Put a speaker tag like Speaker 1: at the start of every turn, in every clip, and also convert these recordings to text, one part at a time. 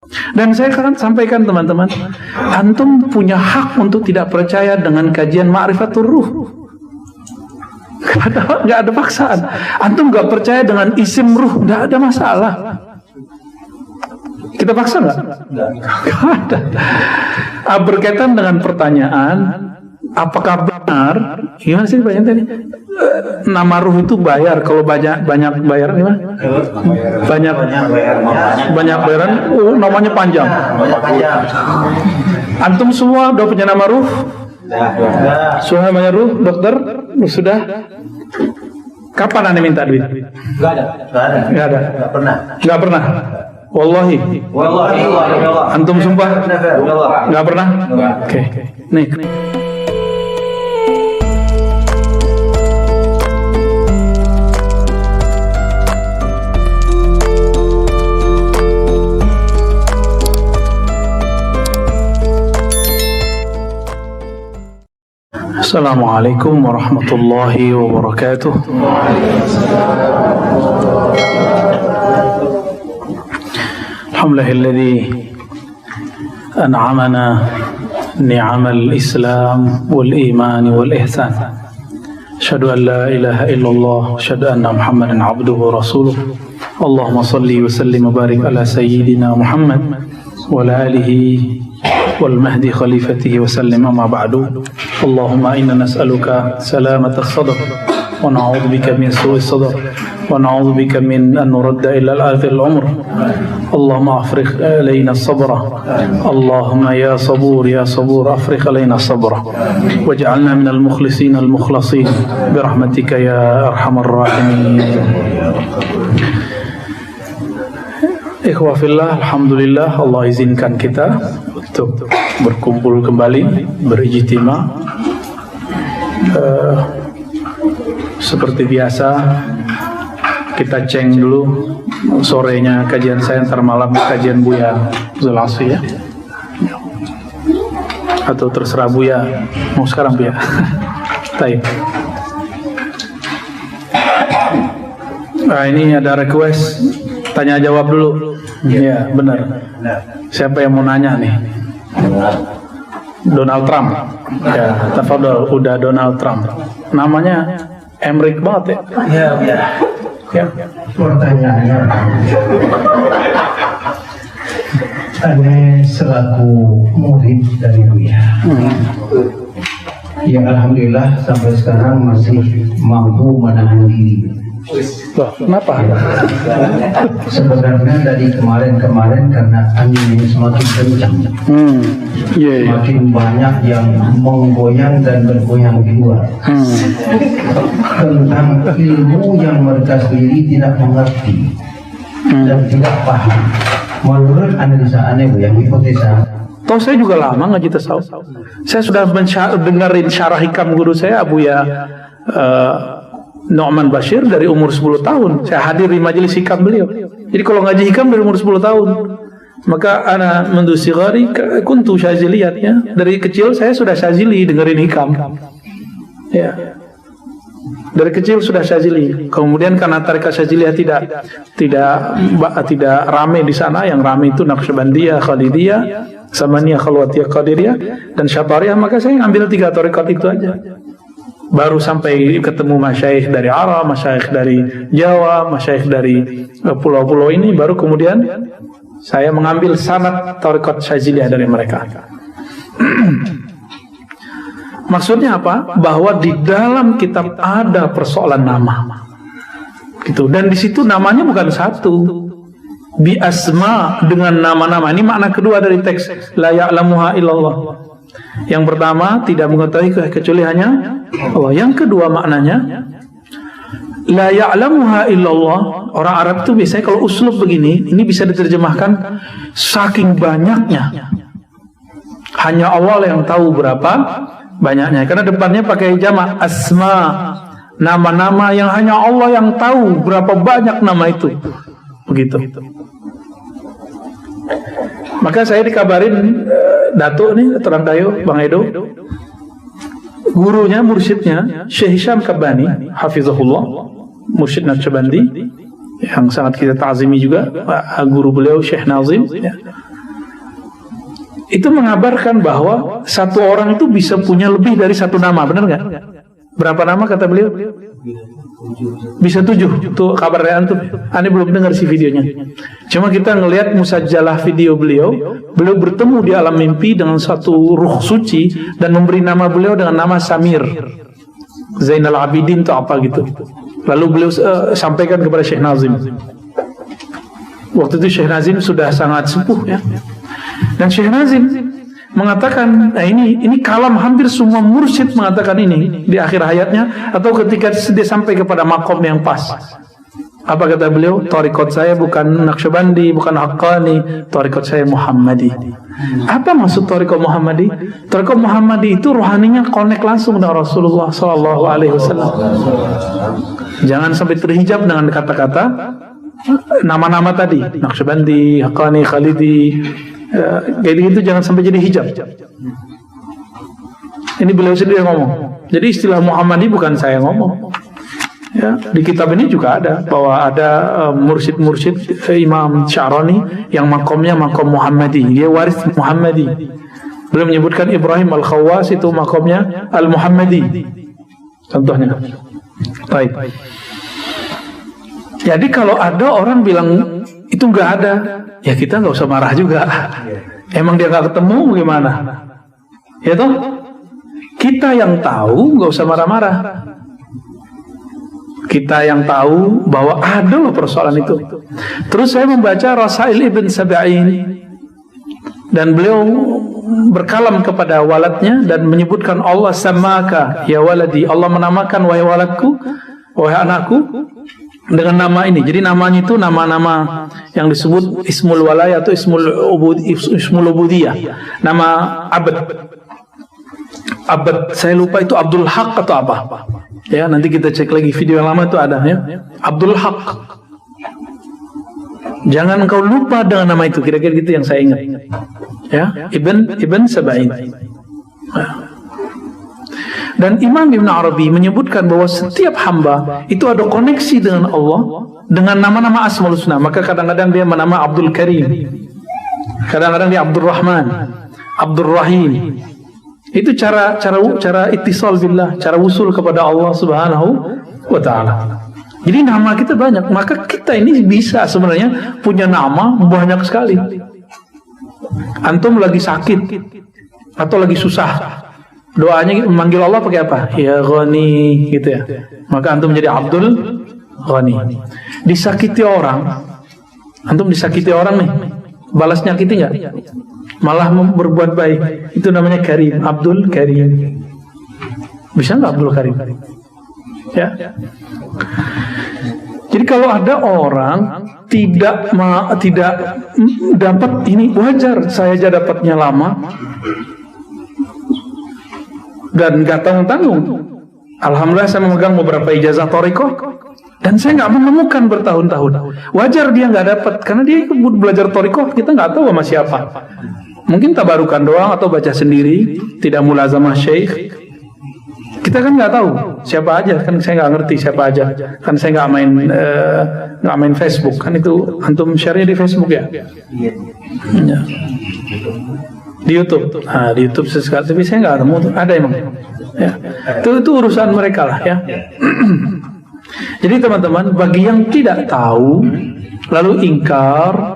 Speaker 1: Dan saya akan sampaikan teman-teman, antum punya hak untuk tidak percaya dengan kajian Ma'rifatul Ruh. Gak ada paksaan. Antum gak percaya dengan isim ruh, gak ada masalah. Kita paksa gak? Gak ada. Berkaitan dengan pertanyaan, apakah benar? Gimana sih pertanyaan tadi? Nama ruh itu bayar. Kalau banyak bayaran gimana? Banyak bayaran. Oh, namanya panjang. Antum semua udah punya nama ruh? Sudah namanya ruh, dokter? Sudah? Kapan Anda minta duit?
Speaker 2: Gak ada.
Speaker 1: Gak pernah. Wallahi. Antum sumpah? Gak pernah? Oke. Nih. Assalamualaikum warahmatullahi wabarakatuh. Alhamdulillahilladzi an'amana ni'amal Islam wal iman wal ihsan. Asyhadu an la ilaha illallah, asyhadu anna Muhammadan abduhu wa rasuluh. Allahumma salli wa sallim wa barik ala sayyidina Muhammad wa ala alihi والمهدي خليفته وسلم أما بعد اللهم إنا نسألك سلامة الصدر ونعوذ بك من سوء الصدر ونعوذ بك من أن نرد إلى الأرض العمر اللهم أفرغ علينا الصبر اللهم يا صبور أفرغ علينا الصبر واجعلنا من المخلصين المخلصين برحمتك يا أرحم الراحمين. Ikhwafillah, alhamdulillah Allah izinkan kita untuk berkumpul kembali, berijtima. Seperti biasa kita ceng dulu sorenya kajian saya, ntar malam kajian Buya Zulasi ya. Atau terserah Buya mau sekarang Buya. Taib. Nah, ini ada request tanya jawab dulu. Iya, benar. Siapa yang mau nanya nih? Donald Trump. Ya, tafadhol, udah Donald Trump. Namanya Emrik banget ya? Iya. Ya.
Speaker 3: Pertanyaannya, Ane selaku murid dari Buya, yang alhamdulillah sampai sekarang masih mampu menahan diri.
Speaker 1: Loh, kenapa?
Speaker 3: Sebenarnya dari kemarin karena angin ini semakin kencang, semakin banyak yang menggoyang dan bergoyang di luar tentang ilmu yang mereka sendiri tidak mengerti dan tidak paham. Menurut analisa aneh yang hipotesa.
Speaker 1: Toh saya juga lama ngaji tasawuf. Saya sudah dengerin syarah hikam guru saya Abuya Nu'man Bashir dari umur 10 tahun. Saya hadir di majelis hikam beliau. Jadi kalau ngaji hikam dari umur 10 tahun. Maka ana mundu sigari kuntu syaziliyat ya. Dari kecil saya sudah syazili dengerin hikam. Ya. Dari kecil sudah syazili. Kemudian karena tarekat syaziliyah tidak rame di sana, yang rame itu Naqsyabandiyah, Khalidiyah, Samaniyah, Khalwatiyah, Qadiriyah dan Syatariyah, maka saya ambil 3 tarekat itu aja. Baru sampai ketemu masyaikh dari Arab, masyaikh dari Jawa, masyaikh dari pulau-pulau ini, baru kemudian saya mengambil sanad tarekat Syaziliyah dari mereka. Maksudnya apa? Bahwa di dalam kitab ada persoalan nama, gitu. Dan di situ namanya bukan satu, bi asma, dengan nama-nama. Ini makna kedua dari teks la ya'lamuha illallah. Yang pertama, tidak mengetahui kecuali hanya Allah. Yang kedua maknanya la ya'lamuha illallah. Orang Arab itu biasanya kalau uslub begini, ini bisa diterjemahkan saking banyaknya hanya Allah yang tahu berapa banyaknya. Karena depannya pakai jamak asma, nama-nama yang hanya Allah yang tahu berapa banyak nama itu. Begitu. Maka saya dikabarin Datuk nih, Terang Kayu, Bang Edo, gurunya, mursyidnya Syekh Hisham Kabbani hafizahullah, mursyid Naqsyabandi yang sangat kita ta'zimi juga, guru beliau Syekh Nazim ya. itu mengabarkan bahwa satu orang itu bisa punya lebih dari satu nama, benar nggak? Berapa nama kata beliau? Bisa 7. Tuh kabar dari antum. Ani belum dengar sih videonya. Cuma kita ngelihat musajjalah video beliau bertemu di alam mimpi dengan satu ruh suci dan memberi nama beliau dengan nama Samir Zainal Abidin atau apa gitu. Lalu beliau sampaikan kepada Syekh Nazim. Waktu itu Syekh Nazim sudah sangat sepuh ya. Dan Syekh Nazim mengatakan, nah ini kalam hampir semua mursyid mengatakan ini di akhir hayatnya atau ketika dia sampai kepada makom yang pas. Apa kata beliau? Tariqat saya bukan Naqsyabandi, bukan Haqqani, tariqat saya Muhammadi. Apa maksud tariqat Muhammadi? Tariqat Muhammadi itu rohaninya connect langsung dengan Rasulullah SAW. Jangan sampai terhijab dengan kata-kata nama-nama tadi, Naqsyabandi, Haqqani, Khalidi. Kayak gitu jangan sampai jadi hijab. Ini beliau sendiri ngomong. Jadi istilah Muhammadi bukan saya ngomong. Ya, di kitab ini juga ada bahwa ada mursyid-mursyid Imam Sya'rani yang makomnya makom Muhammadi. Dia waris Muhammadi. Beliau menyebutkan Ibrahim Al-Khawwas itu makomnya Al-Muhammadi. Contohnya. Baik. Jadi kalau ada orang bilang itu nggak ada, ya kita nggak usah marah juga. Emang dia nggak ketemu gimana? Ya toh, kita yang tahu nggak usah marah-marah. Kita yang tahu bahwa ada loh persoalan itu. Terus saya membaca Rasail Ibn Sab'in dan beliau berkalam kepada waladnya dan menyebutkan Allah samaka ya waladi. Allah menamakan wahai waladku, wahai anakku, dengan nama ini. Jadi namanya itu nama-nama yang disebut Ismul Walaya atau Ismul Ubudiyah. Nama abad. Saya lupa itu Abdul Haq atau apa. Ya, nanti kita cek lagi video yang lama itu ada ya. Abdul Haq. Jangan engkau lupa dengan nama itu. Kira-kira gitu yang saya ingat. Ya, Ibn Sab'in. Dan Imam Ibn Arabi menyebutkan bahwa setiap hamba itu ada koneksi dengan Allah dengan nama-nama Asmaul Husna. Maka kadang-kadang dia menama Abdul Karim, kadang-kadang dia Abdul Rahman, Abdul Rahim. Itu cara ittisal billah, cara usul kepada Allah Subhanahu wa taala. Jadi nama kita banyak, maka kita ini bisa sebenarnya punya nama banyak sekali. Antum lagi sakit atau lagi susah, doanya memanggil Allah pakai apa? Ya Ghani gitu ya. Maka antum menjadi Abdul Ghani. Disakiti orang, antum disakiti orang nih, balas nyakiti nggak? Malah berbuat baik, itu namanya Karim, Abdul Karim. Bisa nggak Abdul Karim? Ya. Jadi kalau ada orang tidak dapat ini, wajar. Saya aja dapatnya lama dan nggak tanggung-tanggung. Alhamdulillah saya memegang beberapa ijazah thariqah dan saya nggak menemukan bertahun-tahun. Wajar dia nggak dapat karena dia belajar thariqah, kita nggak tahu sama siapa. Mungkin tabarukan doang atau baca sendiri, tidak mulazamah syekh. Kita kan nggak tahu siapa aja, kan saya nggak ngerti siapa aja, kan saya nggak main Facebook, kan itu antum share-nya di Facebook ya? Iya. Di YouTube. Nah, di YouTube sesekali, tapi saya nggak ketemu tuh. Ada emang. Ya. Itu urusan mereka lah ya. Jadi teman-teman, bagi yang tidak tahu lalu ingkar,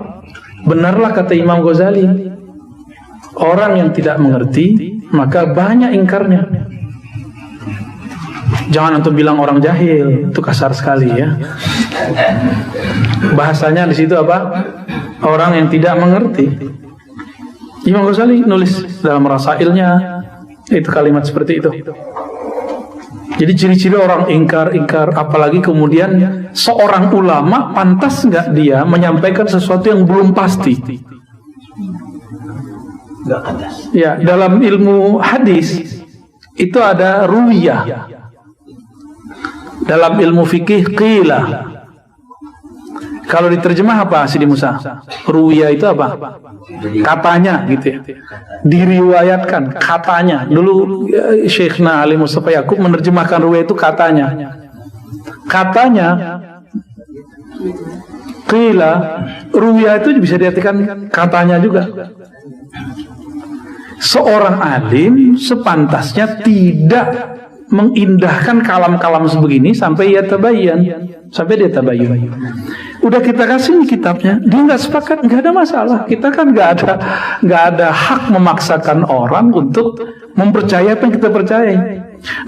Speaker 1: benarlah kata Imam Ghazali, orang yang tidak mengerti maka banyak ingkarnya. Jangan antum bilang orang jahil, itu kasar sekali ya. Bahasanya di situ apa? Orang yang tidak mengerti. Imam Ghazali nulis dalam rasailnya itu kalimat seperti itu. Jadi ciri-ciri orang ingkar, apalagi kemudian seorang ulama, pantas nggak dia menyampaikan sesuatu yang belum pasti? Ya, dalam ilmu hadis itu ada ruwiyah. Dalam ilmu fikih qila. Kalau diterjemah apa Sidi Musa? Ruwiyah itu apa? Katanya gitu ya. Diriwayatkan katanya. Dulu Syekhna Ali Mustafa Yaqub menerjemahkan ruwiyah itu katanya. Katanya qila, ruwiyah itu bisa diartikan katanya juga. seorang alim sepantasnya tidak mengindahkan kalam-kalam sebegini sampai dia tabayun. Udah kita kasih nih kitabnya, dia nggak sepakat, nggak ada masalah. Kita kan nggak ada hak memaksakan orang untuk mempercayai apa yang kita percayai.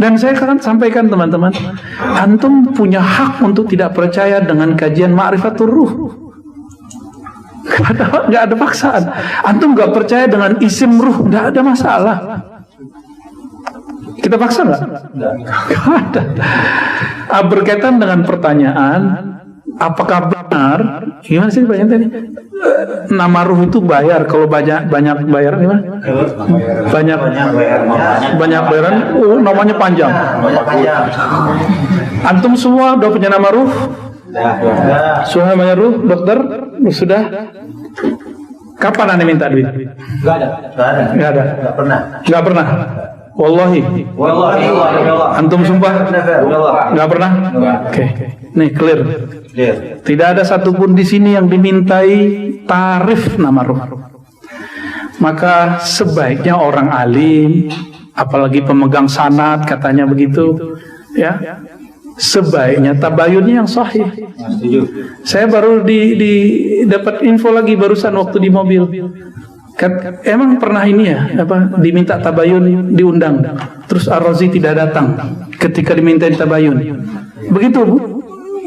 Speaker 1: Dan saya akan sampaikan teman-teman, antum punya hak untuk tidak percaya dengan kajian Ma'rifatul Ruh. Nggak ada paksaan. Antum nggak percaya dengan isim ruh, nggak ada masalah. Kita paksa nggak? Nggak ada. Berkaitan dengan pertanyaan, apakah benar? Gimana sih pertanyaan tadi? Nama ruh itu bayar. Kalau banyak bayar gimana? Banyak bayaran. Oh, namanya panjang. Antum semua udah punya nama ruh? Sudah namanya ruh, dokter? Sudah? Kapan anda minta duit?
Speaker 3: Nggak ada.
Speaker 1: Nggak pernah. Wallahi. Antum sumpah? Nggak pernah? Oke. Nih clear. Tidak ada satupun di sini yang dimintai tarif nama ruh. Maka sebaiknya orang alim, apalagi pemegang sanad katanya begitu, ya. Sebaiknya tabayunnya yang sahih. Saya baru dapat info lagi barusan waktu di mobil. Emang pernah ini ya, diminta tabayun, diundang. Terus Ar-Razi tidak datang ketika diminta tabayun. Begitu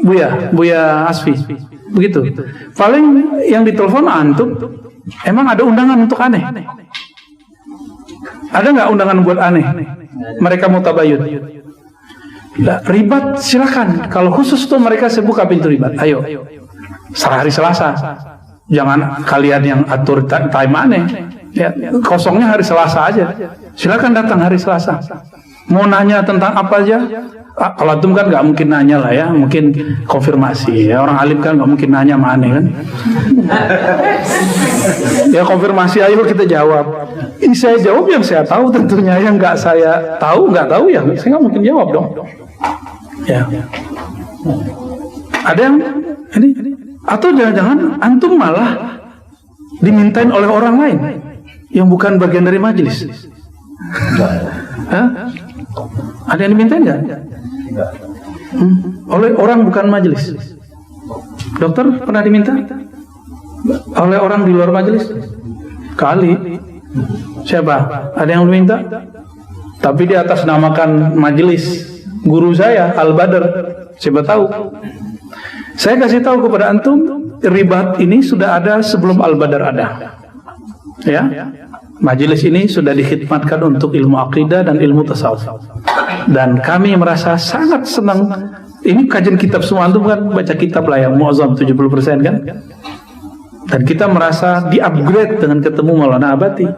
Speaker 1: Buya Asfi. Begitu. Paling yang ditelepon antum, emang ada undangan untuk aneh? Ada nggak undangan buat aneh? Mereka mau tabayun. Ribat silakan. Kalau khusus tuh mereka saya buka pintu ribat. Ayo, hari Selasa. Jangan kalian yang atur time aneh. Ya, kosongnya hari Selasa aja. Silakan datang hari Selasa. Mau nanya tentang apa aja? Kalau antum kan nggak mungkin nanya lah ya, mungkin konfirmasi. Ya, orang alim kan nggak mungkin nanya sama aneh kan. Ya konfirmasi, ayo kita jawab. Ini saya jawab yang saya tahu tentunya, yang nggak saya tahu nggak tahu ya saya nggak mungkin jawab dong. Ya. Ada yang ini atau jangan-jangan antum malah dimintain oleh orang lain yang bukan bagian dari majelis. Hah? Ada yang dimintain nggak? Oleh orang bukan majelis. Dokter pernah diminta oleh orang di luar majelis? Kali. Siapa? Ada yang diminta? Tapi di atas namakan majelis. Guru saya Al-Badr. Siapa tahu? Saya kasih tahu kepada antum, ribat ini sudah ada sebelum Al-Badr ada. Ya. Majelis ini sudah dikhidmatkan untuk ilmu akidah dan ilmu tasawuf. Dan kami merasa sangat senang. Ini kajian kitab semua, antum kan baca kitab lah yang muazzam 70% kan. Dan kita merasa di-upgrade dengan ketemu Maulana Abati.